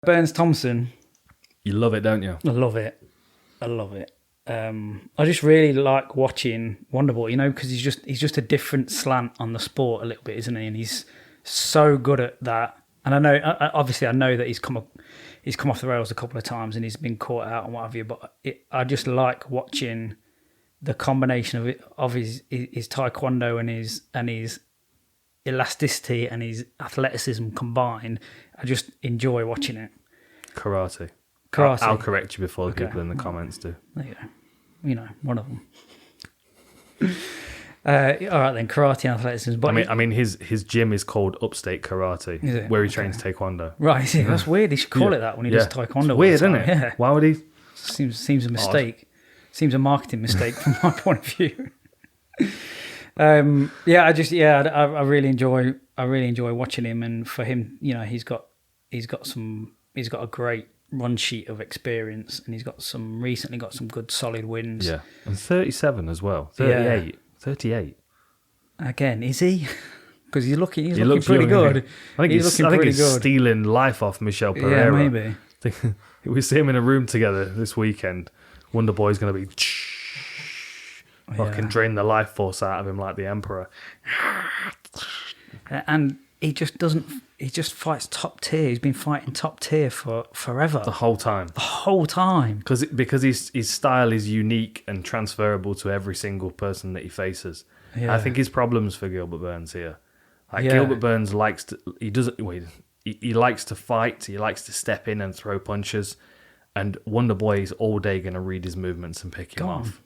Burns Thompson. You love it, don't you? I love it. I just really like watching Wonderboy, because he's just a different slant on the sport a little bit, isn't he? And he's so good at that. And I know that he's come off the rails a couple of times and he's been caught out and what have you. But I just like watching the combination of his taekwondo and his elasticity and his athleticism combined. I just enjoy watching it. Karate. I'll correct you before the people in the comments do. There you go. One of them. All right then, karate and athleticism. But I mean, his gym is called Upstate Karate, where he trains taekwondo. Right, is it? That's weird. He should call it that when he does taekwondo. It's weird, isn't it? Yeah. Why would he? Seems a mistake. Odd. Seems a marketing mistake from my point of view. I really enjoy watching him, and for him, he's got a great run sheet of experience, and he's recently got some good solid wins. Yeah, and 37 as well. 38. Again, is he? Because he's looking pretty good. I think he's stealing life off Michel Pereira. Yeah, maybe. If we see him in a room together this weekend, Wonderboy's going to be fucking drain the life force out of him like the Emperor. And he just fights top tier. He's been fighting top tier for forever. The whole time. Because his style is unique and transferable to every single person that he faces. Yeah. I think his problems for Gilbert Burns here. Gilbert Burns likes to fight, he likes to step in and throw punches, and Wonderboy is all day going to read his movements and pick him off.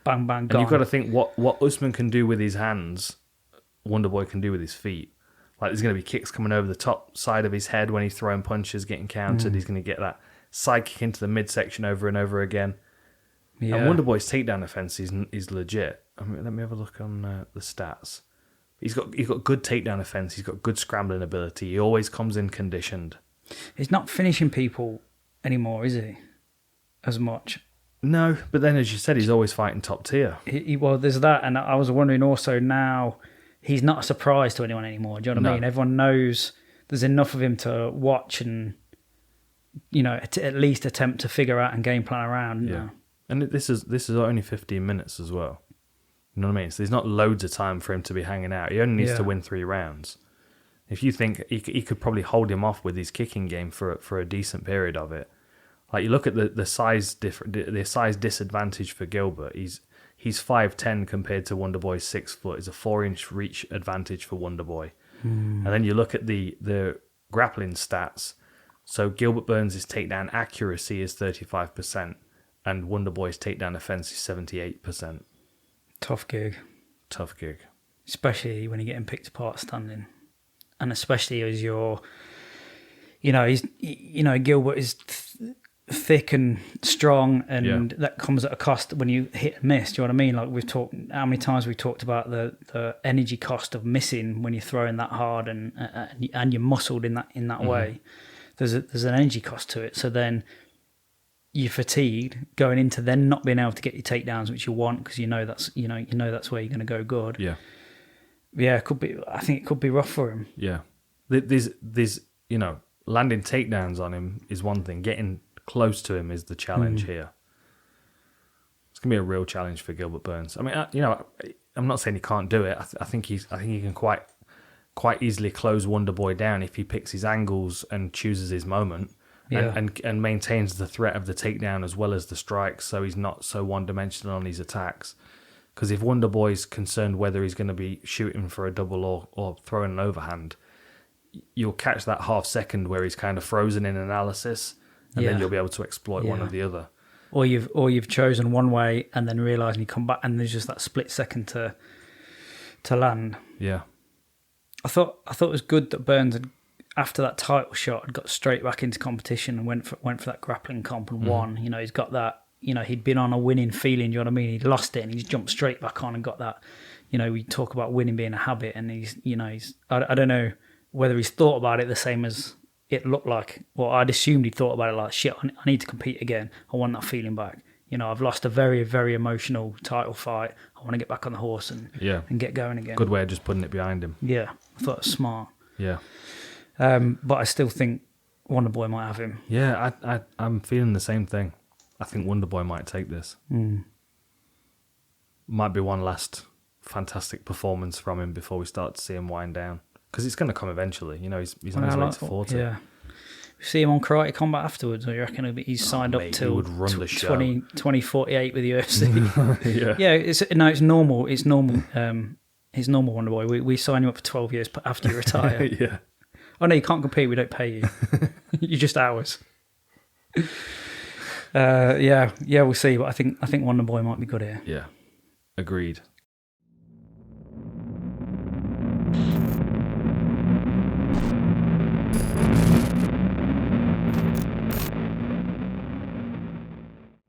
Bang, bang, and you've got to think what Usman can do with his hands, Wonderboy can do with his feet. Like, there's going to be kicks coming over the top side of his head when he's throwing punches, getting countered. He's going to get that side kick into the midsection over and over again. Yeah. And Wonderboy's takedown offense is legit. I mean, let me have a look on the stats. He's got good takedown offense. He's got good scrambling ability. He always comes in conditioned. He's not finishing people anymore, is he? As much. No, but then as you said, he's always fighting top tier. Well, there's that, and I was wondering also now, he's not a surprise to anyone anymore. Do you know what I mean? Everyone knows there's enough of him to watch and, to at least attempt to figure out and game plan around. Yeah, and this is only 15 minutes as well. You know what I mean? So there's not loads of time for him to be hanging out. He only needs to win 3 rounds. If you think he could probably hold him off with his kicking game for a decent period of it. Like, you look at the size disadvantage for Gilbert. He's 5'10" compared to Wonderboy's 6 foot. It's a 4-inch reach advantage for Wonderboy. And then you look at the grappling stats. So Gilbert Burns' takedown accuracy is 35%, and Wonderboy's takedown offense is 78%. Tough gig. Especially when you're getting picked apart standing. And especially as you're, Gilbert is thick and strong, and that comes at a cost when you hit and miss. Do you know what I mean? Like, we've talked, how many times we've talked about the energy cost of missing when you're throwing that hard and you're muscled in that way. There's an energy cost to it. So then you're fatigued going into then not being able to get your takedowns, which you want, because that's where you're going to go good. It could be. I think it could be rough for him. Yeah, there's landing takedowns on him is one thing. Getting close to him is the challenge here. It's gonna be a real challenge for Gilbert Burns. I mean, I'm not saying he can't do it. I think he can quite easily close Wonderboy down if he picks his angles and chooses his moment. And maintains the threat of the takedown as well as the strikes, so he's not so one-dimensional on his attacks. Because if Wonderboy's concerned whether he's going to be shooting for a double or throwing an overhand, you'll catch that half second where he's kind of frozen in analysis, and then you'll be able to exploit one or the other. Or you've chosen one way and then realised you come back, and there's just that split second to land. Yeah, I thought it was good that Burns had, after that title shot, had got straight back into competition and went for that grappling comp and won. He's got that. He'd been on a winning feeling. Do you know what I mean? He'd lost it and he's jumped straight back on and got that. We talk about winning being a habit, and he's. I don't know whether he's thought about it the same as it looked like. Well, I'd assumed he thought about it like, shit, I need to compete again. I want that feeling back. I've lost a very, very emotional title fight. I want to get back on the horse and get going again. Good way of just putting it behind him. Yeah, I thought it was smart. Yeah. But I still think Wonderboy might have him. Yeah, I'm feeling the same thing. I think Wonderboy might take this. Might be one last fantastic performance from him before we start to see him wind down. Because it's going to come eventually. You know, he's on his way to 40. Yeah. You see him on Karate Combat afterwards, or you reckon he's signed up till 2048 with the UFC? Yeah, it's normal. It's normal. He's normal Wonderboy. We sign you up for 12 years after you retire. Yeah. Oh no, you can't compete. We don't pay you. You're just ours. Yeah, we'll see. But I think Wonderboy might be good here. Yeah, agreed.